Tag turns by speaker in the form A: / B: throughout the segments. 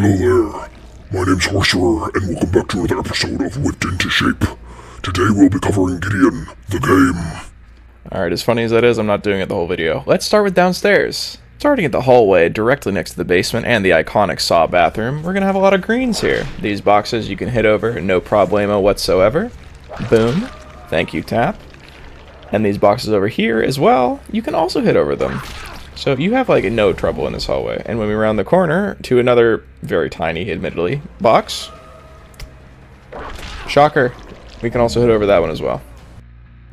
A: Hello there. My name's Sorcerer, and welcome back to another episode of Whipped into Shape. Today we'll be covering Gideon, the game.
B: Alright, as funny as that is, I'm not doing it the whole video. Let's start with downstairs. Starting at the hallway, directly next to the basement and the iconic saw bathroom, we're gonna have a lot of greens here. These boxes you can hit over, no problemo whatsoever. Boom. Thank you, tap. And these boxes over here as well, you can also hit over them. So you have like no trouble in this hallway. And when we round the corner to another very tiny, admittedly, box. Shocker. We can also hit over that one as well.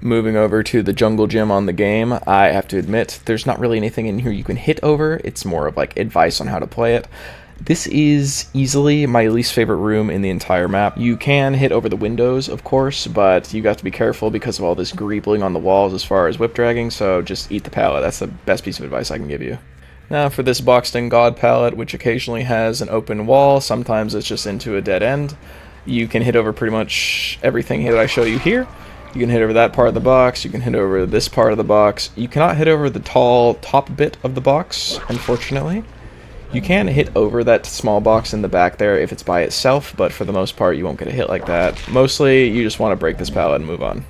B: Moving over to the jungle gym on the game, I have to admit there's not really anything in here you can hit over. It's more of like advice on how to play it. This is easily my least favorite room in the entire map. You can hit over the windows, of course, but you got to be careful because of all this greebling on the walls as far as whip dragging, so just eat the pallet. That's the best piece of advice I can give you. Now for this boxed-in god pallet, which occasionally has an open wall, sometimes it's just into a dead end. You can hit over pretty much everything that I show you here. You can hit over that part of the box, you can hit over this part of the box. You cannot hit over the tall top bit of the box, unfortunately. You can hit over that small box in the back there if it's by itself, but for the most part you won't get a hit like that. Mostly you just want to break this pallet and move on.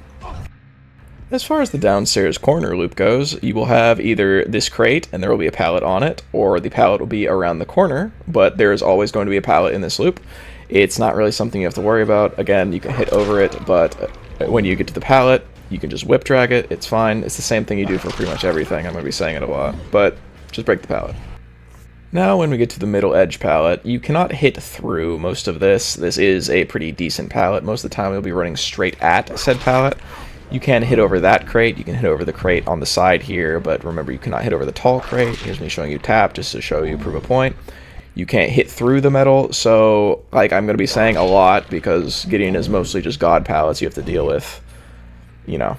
B: As far as the downstairs corner loop goes, you will have either this crate and there will be a pallet on it, or the pallet will be around the corner, but there is always going to be a pallet in this loop. It's not really something you have to worry about. Again, you can hit over it, but when you get to the pallet, you can just whip drag it. It's fine. It's the same thing you do for pretty much everything. I'm going to be saying it a lot, but just break the pallet. Now when we get to the middle edge pallet, you cannot hit through most of this. This is a pretty decent pallet. Most of the time you'll be running straight at said pallet. You can hit over that crate, you can hit over the crate on the side here, but remember you cannot hit over the tall crate. Here's me showing you tap just to show you, prove a point. You can't hit through the metal, so like I'm going to be saying a lot because Gideon is mostly just god pallets you have to deal with, you know.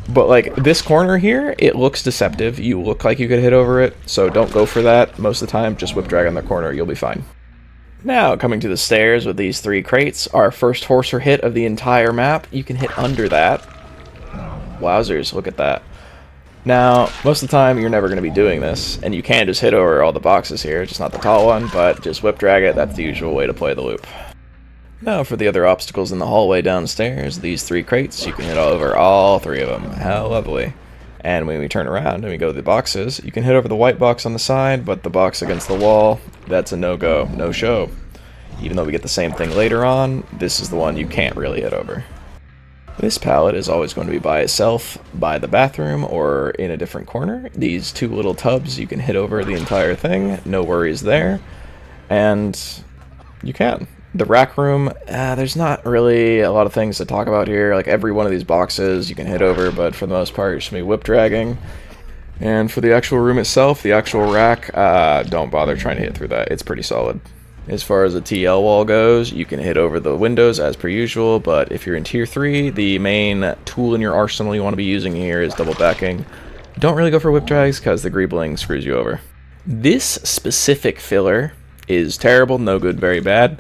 B: But like this corner here, it looks deceptive. You look like you could hit over it, so don't go for that. Most of the time, just whip drag on the corner, you'll be fine. Now, coming to the stairs with these three crates, our first horse or hit of the entire map. You can hit under that. Wowzers, look at that. Now, most of the time, you're never going to be doing this, and you can just hit over all the boxes here, just not the tall one, but just whip drag it. That's the usual way to play the loop. Now for the other obstacles in the hallway downstairs, these three crates, you can hit over all three of them. How lovely. And when we turn around and we go to the boxes, you can hit over the white box on the side, but the box against the wall, that's a no-go, no-show. Even though we get the same thing later on, this is the one you can't really hit over. This pallet is always going to be by itself, by the bathroom, or in a different corner. These two little tubs, you can hit over the entire thing, no worries there. And you can. The rack room, there's not really a lot of things to talk about here. Like every one of these boxes you can hit over, but for the most part you're just going to be whip dragging. And for the actual room itself, the actual rack, don't bother trying to hit through that. It's pretty solid. As far as the TL wall goes, you can hit over the windows as per usual, but if you're in tier 3, the main tool in your arsenal you want to be using here is double backing. Don't really go for whip drags because the greebling screws you over. This specific filler is terrible, no good, very bad.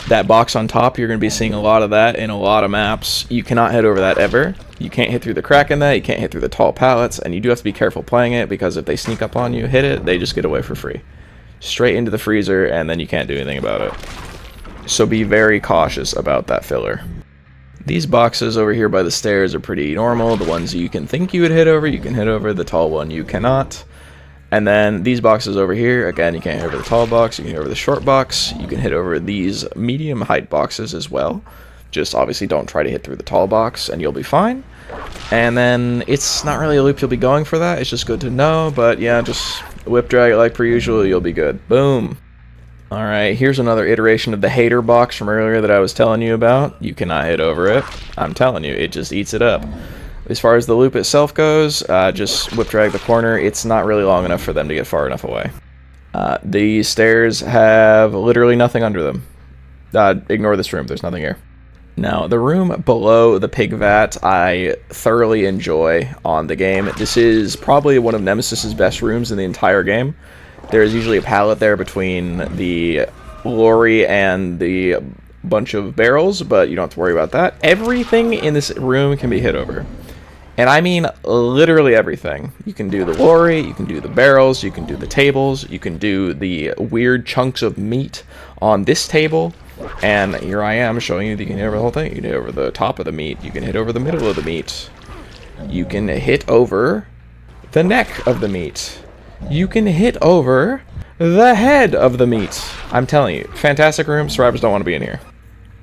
B: That box on top, you're going to be seeing a lot of that in a lot of maps. You cannot hit over that ever. You can't hit through the crack in that, you can't hit through the tall pallets, and you do have to be careful playing it because if they sneak up on you, hit it, they just get away for free. Straight into the freezer, and then you can't do anything about it. So be very cautious about that filler. These boxes over here by the stairs are pretty normal. The ones you can think you would hit over, you can hit over. The tall one, you cannot. And then these boxes over here, again, you can't hit over the tall box, you can hit over the short box, you can hit over these medium height boxes as well. Just obviously don't try to hit through the tall box and you'll be fine. And then it's not really a loop you'll be going for that, it's just good to know, but yeah, just whip drag it like per usual, you'll be good. Boom! Alright, here's another iteration of the hater box from earlier that I was telling you about. You cannot hit over it. I'm telling you, it just eats it up. As far as the loop itself goes, just whip drag the corner. It's not really long enough for them to get far enough away. The stairs have literally nothing under them. Ignore this room, there's nothing here. Now, the room below the pig vat, I thoroughly enjoy on the game. This is probably one of Nemesis' best rooms in the entire game. There is usually a pallet there between the lorry and the bunch of barrels, but you don't have to worry about that. Everything in this room can be hit over. And I mean literally everything. You can do the lorry, you can do the barrels, you can do the tables, you can do the weird chunks of meat on this table. And here I am showing you that you can hit over the whole thing. You can hit over the top of the meat, you can hit over the middle of the meat. You can hit over the neck of the meat. You can hit over the head of the meat. I'm telling you, fantastic room. Survivors don't want to be in here.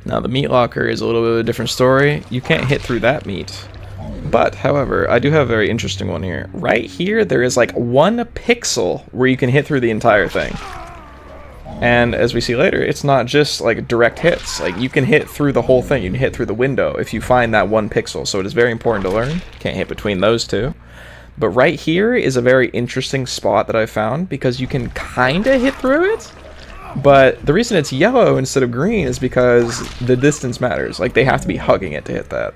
B: Now the meat locker is a little bit of a different story. You can't hit through that meat. But, however, I do have a very interesting one here. Right here, there is like 1 pixel where you can hit through the entire thing. And as we see later, it's not just like direct hits. Like, you can hit through the whole thing. You can hit through the window if you find that 1 pixel. So it is very important to learn. Can't hit between those two. But right here is a very interesting spot that I found because you can kind of hit through it. But the reason it's yellow instead of green is because the distance matters. Like, they have to be hugging it to hit that.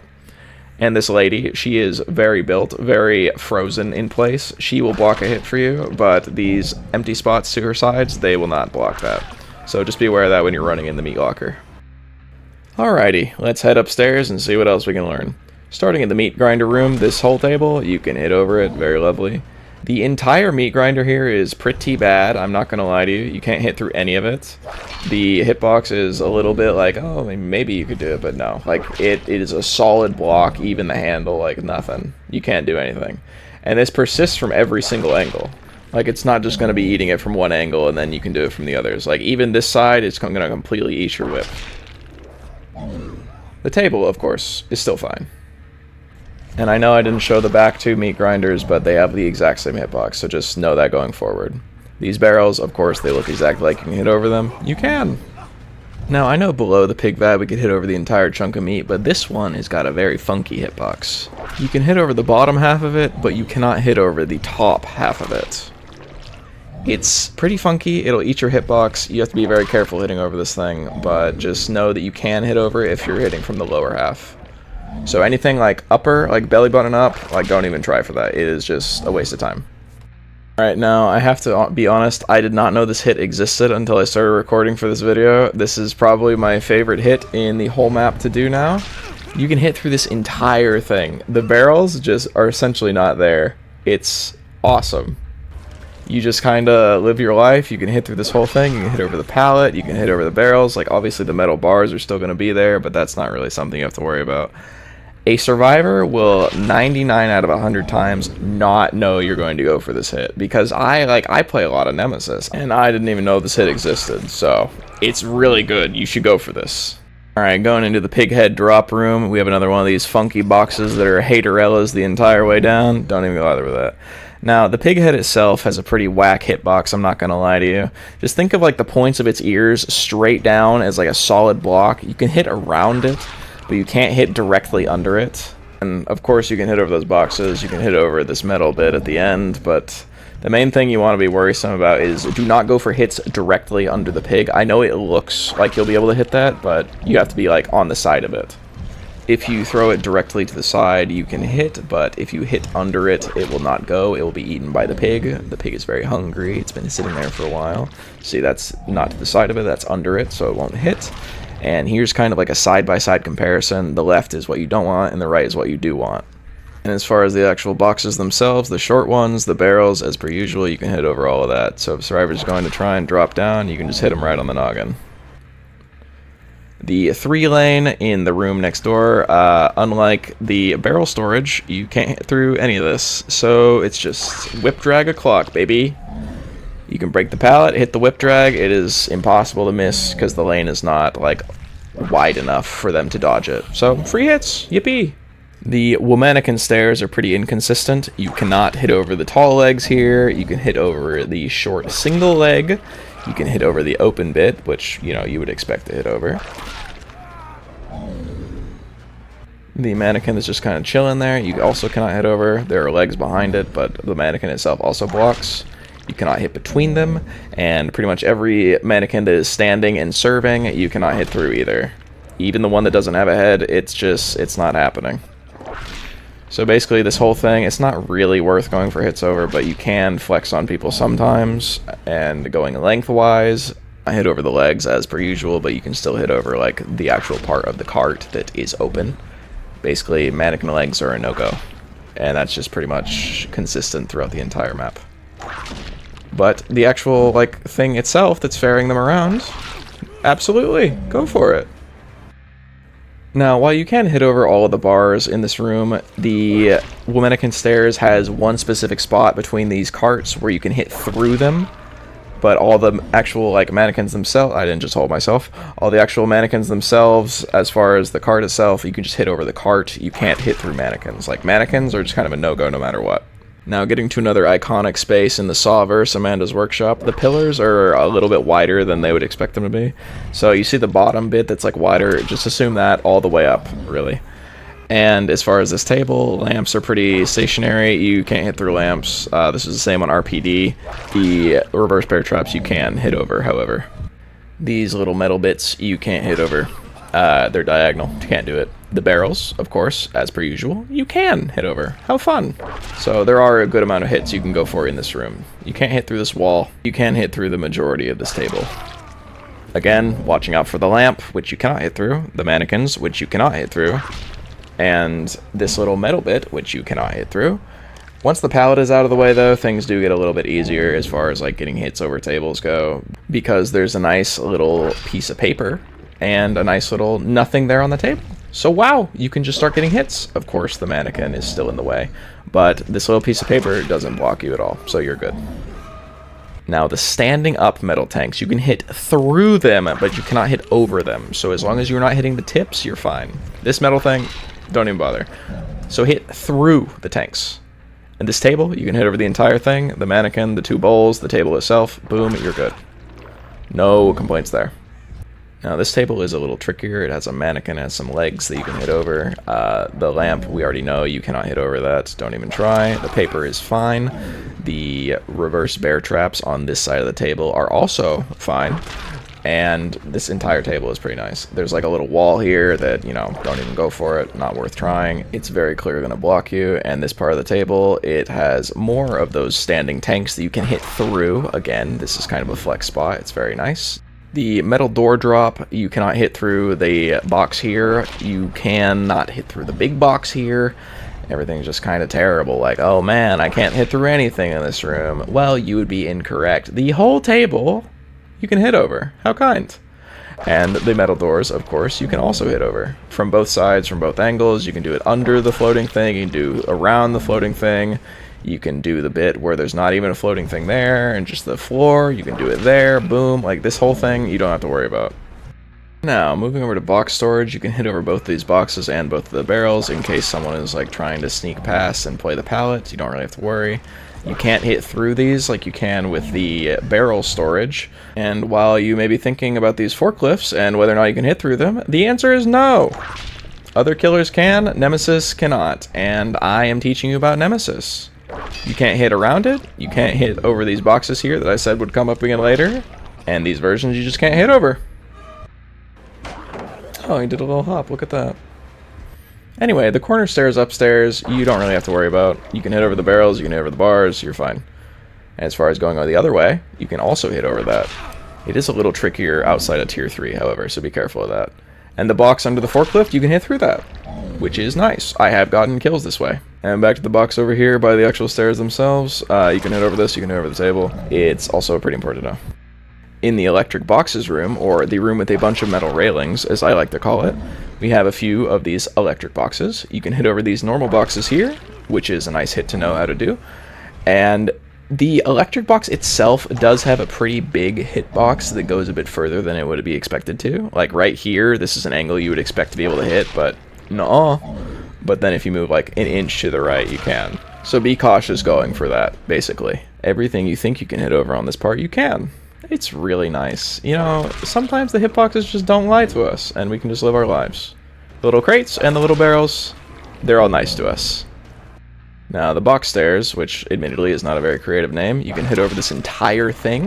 B: And this lady, she is very built, very frozen in place. She will block a hit for you, but these empty spots to her sides, they will not block that. So just be aware of that when you're running in the meat locker. Alrighty, let's head upstairs and see what else we can learn. Starting in the meat grinder room, this whole table, you can hit over it, very lovely. The entire meat grinder here is pretty bad, I'm not going to lie to you. You can't hit through any of it. The hitbox is a little bit like, oh, maybe you could do it, but no. Like, it is a solid block, even the handle, like nothing. You can't do anything. And this persists from every single angle. Like, it's not just going to be eating it from one angle and then you can do it from the others. Like, even this side, it's going to completely eat your whip. The table, of course, is still fine. And I know I didn't show the back 2 meat grinders, but they have the exact same hitbox, so just know that going forward. These barrels, of course, they look exactly like you can hit over them. You can! Now, I know below the pig vat we could hit over the entire chunk of meat, but this one has got a very funky hitbox. You can hit over the bottom half of it, but you cannot hit over the top half of it. It's pretty funky, it'll eat your hitbox, you have to be very careful hitting over this thing, but just know that you can hit over it if you're hitting from the lower half. So anything like upper, like belly button up, like don't even try for that. It is just a waste of time. Alright, now I have to be honest, I did not know this hit existed until I started recording for this video. This is probably my favorite hit in the whole map to do now. You can hit through this entire thing. The barrels just are essentially not there. It's awesome. You just kind of live your life. You can hit through this whole thing. You can hit over the pallet. You can hit over the barrels. Like, obviously the metal bars are still going to be there, but that's not really something you have to worry about. A survivor will 99 out of 100 times not know you're going to go for this hit, because I play a lot of Nemesis and I didn't even know this hit existed, so it's really good. You should go for this. Alright, going into the pig head drop room, we have another one of these funky boxes that are haterellas the entire way down. Don't even bother with that. Now, the pig head itself has a pretty whack hitbox, I'm not going to lie to you. Just think of like the points of its ears straight down as like a solid block. You can hit around it, but you can't hit directly under it. And of course you can hit over those boxes, you can hit over this metal bit at the end, but the main thing you want to be worrisome about is do not go for hits directly under the pig. I know it looks like you'll be able to hit that, but you have to be like on the side of it. If you throw it directly to the side, you can hit, but if you hit under it, it will not go. It will be eaten by the pig. The pig is very hungry. It's been sitting there for a while. See, that's not to the side of it, that's under it, so it won't hit. And here's kind of like a side-by-side comparison. The left is what you don't want, and the right is what you do want. And as far as the actual boxes themselves, the short ones, the barrels, as per usual, you can hit over all of that. So if a survivor's going to try and drop down, you can just hit them right on the noggin. The 3-lane in the room next door, unlike the barrel storage, you can't hit through any of this. So it's just whip drag a clock, baby. You can break the pallet, hit the whip drag. It is impossible to miss because the lane is not like wide enough for them to dodge it. So free hits, yippee! The mannequin stairs are pretty inconsistent. You cannot hit over the tall legs here. You can hit over the short single leg. You can hit over the open bit, which, you know, you would expect to hit over. The mannequin is just kind of chilling there. You also cannot hit over. There are legs behind it, but the mannequin itself also blocks. You cannot hit between them, and pretty much every mannequin that is standing and serving, you cannot hit through either. Even the one that doesn't have a head, it's not happening. So basically this whole thing, it's not really worth going for hits over, but you can flex on people sometimes, and going lengthwise, I hit over the legs as per usual, but you can still hit over like the actual part of the cart that is open. Basically, mannequin legs are a no-go. and that's just pretty much consistent throughout the entire map. But the actual, like, thing itself that's ferrying them around, absolutely, go for it. Now, while you can hit over all of the bars in this room, the mannequin stairs has one specific spot between these carts where you can hit through them, but all the actual, like, mannequins themselves, I didn't just hold myself, all the actual mannequins themselves, as far as the cart itself, you can just hit over the cart. You can't hit through mannequins. Like, mannequins are just kind of a no-go no matter what. Now, getting to another iconic space in the Sawverse, Amanda's Workshop, the pillars are a little bit wider than they would expect them to be. So you see the bottom bit that's like wider, just assume that all the way up, really. And as far as this table, lamps are pretty stationary. You can't hit through lamps. This is the same on RPD. The reverse bear traps you can hit over, however. These little metal bits you can't hit over. They're diagonal. You can't do it. The barrels, of course, as per usual, you can hit over. How fun. So there are a good amount of hits you can go for in this room. You can't hit through this wall. You can hit through the majority of this table. Again, watching out for the lamp, which you cannot hit through, the mannequins, which you cannot hit through, and this little metal bit, which you cannot hit through. Once the pallet is out of the way, though, things do get a little bit easier as far as, like, getting hits over tables go, because there's a nice little piece of paper and a nice little nothing there on the table. So wow, you can just start getting hits. Of course, the mannequin is still in the way, but this little piece of paper doesn't block you at all, so you're good. Now, the standing up metal tanks, you can hit through them, but you cannot hit over them. So as long as you're not hitting the tips, you're fine. This metal thing, don't even bother. So hit through the tanks. And this table, you can hit over the entire thing, the mannequin, the two bowls, the table itself, boom, you're good. No complaints there. Now, this table is a little trickier. It has a mannequin, it has some legs that you can hit over. The lamp, we already know you cannot hit over that. Don't even try. The paper is fine. The reverse bear traps on this side of the table are also fine. And this entire table is pretty nice. There's like a little wall here that, you know, don't even go for it. Not worth trying. It's very clear going to block you. And this part of the table, it has more of those standing tanks that you can hit through. Again, this is kind of a flex spot. It's very nice. The metal door drop, you cannot hit through the box here. You cannot hit through the big box here. Everything's just kind of terrible. Like, oh man, I can't hit through anything in this room. Well, you would be incorrect. The whole table, you can hit over. How kind. And the metal doors, of course, you can also hit over. From both sides, from both angles. You can do it under the floating thing. You can do around the floating thing. You can do the bit where there's not even a floating thing there and just the floor. You can do it there. Boom. Like this whole thing, you don't have to worry about. Now, moving over to box storage, you can hit over both these boxes and both of the barrels in case someone is like trying to sneak past and play the pallet. You don't really have to worry. You can't hit through these like you can with the barrel storage. And while you may be thinking about these forklifts and whether or not you can hit through them, the answer is no. Other killers can, Nemesis cannot. And I am teaching you about Nemesis. You can't hit around it. You can't hit over these boxes here that I said would come up again later. And these versions you just can't hit over. Oh, he did a little hop. Look at that. Anyway, the corner stairs upstairs, you don't really have to worry about. You can hit over the barrels, you can hit over the bars, you're fine. As far as going the other way, you can also hit over that. It is a little trickier outside of Tier 3, however, so be careful of that. And the box under the forklift, you can hit through that, which is nice. I have gotten kills this way. And back to the box over here by the actual stairs themselves. You can hit over this, you can hit over the table. It's also pretty important to know. In the electric boxes room, or the room with a bunch of metal railings, as I like to call it, we have a few of these electric boxes. You can hit over these normal boxes here, which is a nice hit to know how to do. And the electric box itself does have a pretty big hitbox that goes a bit further than it would be expected to. Like right here, this is an angle you would expect to be able to hit, but no. But then if you move like an inch to the right, you can. So be cautious going for that, basically. Everything you think you can hit over on this part, you can. It's really nice. You know, sometimes the hitboxes just don't lie to us, and we can just live our lives. The little crates and the little barrels, they're all nice to us. Now, the box stairs, which admittedly is not a very creative name, you can hit over this entire thing.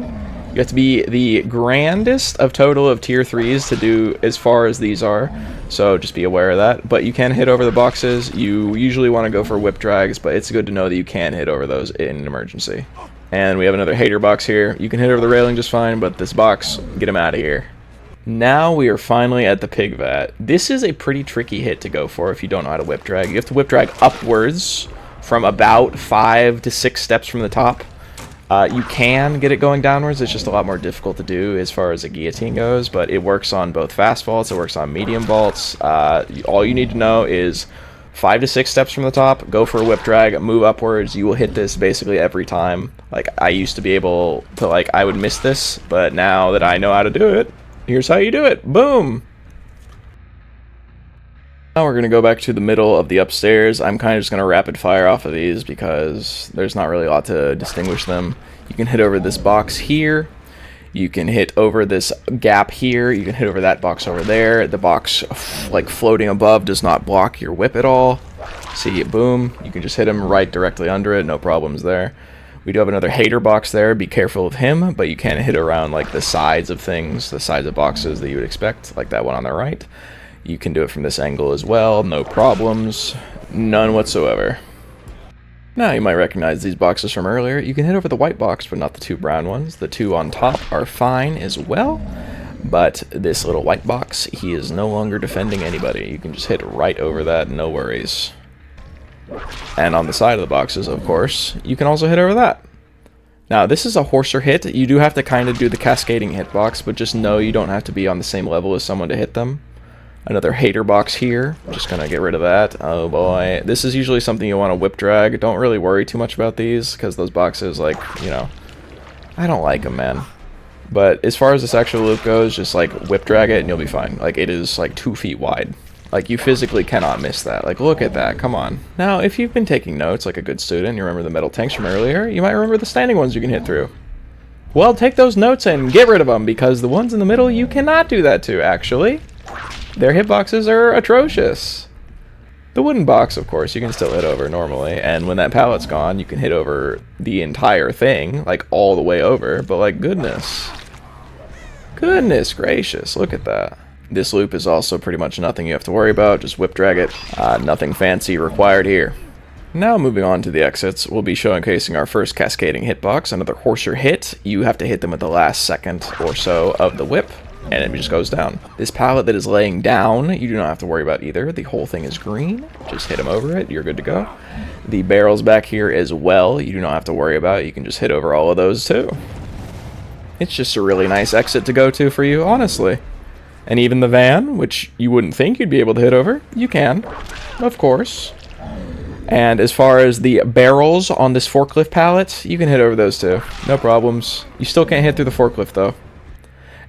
B: You have to be the grandest of total of tier 3s to do as far as these are, so just be aware of that. But you can hit over the boxes. You usually want to go for whip drags, but it's good to know that you can hit over those in an emergency. And we have another hater box here. You can hit over the railing just fine, but this box, get him out of here. Now we are finally at the pig vat. This is a pretty tricky hit to go for if you don't know how to whip drag. You have to whip drag upwards from about 5 to 6 steps from the top. You can get it going downwards. It's just a lot more difficult to do as far as a guillotine goes, but it works on both fast vaults, it works on medium vaults. All you need to know is 5 to 6 steps from the top, go for a whip drag, move upwards. You will hit this basically every time. Like, I used to be able to, like, I would miss this, but now that I know how to do it, here's how you do it. Boom! Now we're going to go back to the middle of the upstairs. I'm kind of just going to rapid fire off of these because there's not really a lot to distinguish them. You can hit over this box here. You can hit over this gap here. You can hit over that box over there. The box, like, floating above does not block your whip at all. See, boom. You can just hit him right directly under it. No problems there. We do have another hater box there. Be careful of him, but you can hit around, like, the sides of things, the sides of boxes that you would expect, like that one on the right. You can do it from this angle as well, no problems, none whatsoever. Now you might recognize these boxes from earlier. You can hit over the white box, but not the 2 brown ones. The 2 on top are fine as well, but this little white box, he is no longer defending anybody. You can just hit right over that, no worries. And on the side of the boxes, of course, you can also hit over that. Now, this is a hoarser hit. You do have to kind of do the cascading hitbox, but just know you don't have to be on the same level as someone to hit them. Another hater box here. I'm just going to get rid of that. Oh boy. This is usually something you want to whip drag. Don't really worry too much about these, because those boxes, like, you know, I don't like them, man. But as far as this actual loop goes, just, like, whip drag it and you'll be fine. Like, it is, like, 2 feet wide. Like, you physically cannot miss that. Like, look at that. Come on. Now, if you've been taking notes like a good student, you remember the metal tanks from earlier, you might remember the standing ones you can hit through. Well, take those notes and get rid of them, because the ones in the middle you cannot do that to, actually. Their hitboxes are atrocious. The wooden box, of course, you can still hit over normally, and when that pallet's gone, you can hit over the entire thing, like all the way over, but like, goodness gracious, look at that. This loop is also pretty much nothing you have to worry about, just whip drag it. Nothing fancy required here. Now moving on to the exits, we'll be showcasing our first cascading hitbox, another hoarser hit. You have to hit them at the last second or so of the whip, and it just goes down. This pallet that is laying down, you do not have to worry about either. The whole thing is green. Just hit them over it. You're good to go. The barrels back here as well, you do not have to worry about. You can just hit over all of those too. It's just a really nice exit to go to for you, honestly. And even the van, which you wouldn't think you'd be able to hit over, you can, of course. And as far as the barrels on this forklift pallet, you can hit over those too. No problems. You still can't hit through the forklift though.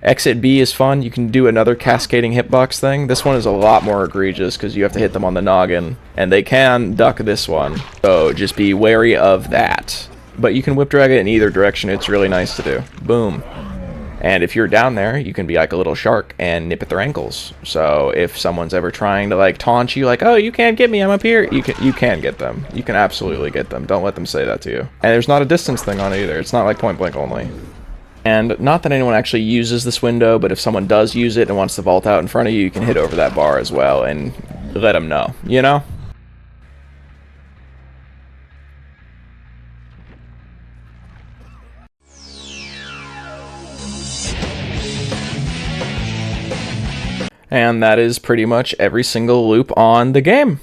B: Exit B is fun. You can do another cascading hitbox thing. This one is a lot more egregious because you have to hit them on the noggin, and they can duck this one. So just be wary of that. But you can whip drag it in either direction. It's really nice to do. Boom. And if you're down there, you can be like a little shark and nip at their ankles. So if someone's ever trying to like taunt you, like, oh, you can't get me, I'm up here, you can get them. You can absolutely get them. Don't let them say that to you. And there's not a distance thing on it either. It's not like point blank only. And not that anyone actually uses this window, but if someone does use it and wants to vault out in front of you, you can hit over that bar as well and let them know, you know? And that is pretty much every single loop on the game.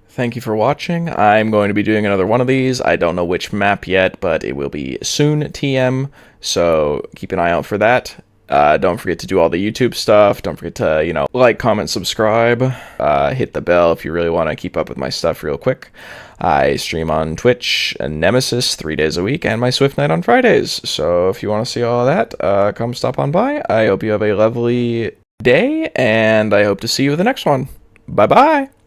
B: Thank you for watching. I'm going to be doing another one of these. I don't know which map yet, but it will be soon TM, so keep an eye out for that. Don't forget to do all the YouTube stuff. Don't forget to, you know, like, comment, subscribe. Hit the bell if you really want to keep up with my stuff real quick. I stream on Twitch and Nemesis 3 days a week, and my Swift Night on Fridays. So if you want to see all of that, come stop on by. I hope you have a lovely day, and I hope to see you with the next one. Bye-bye!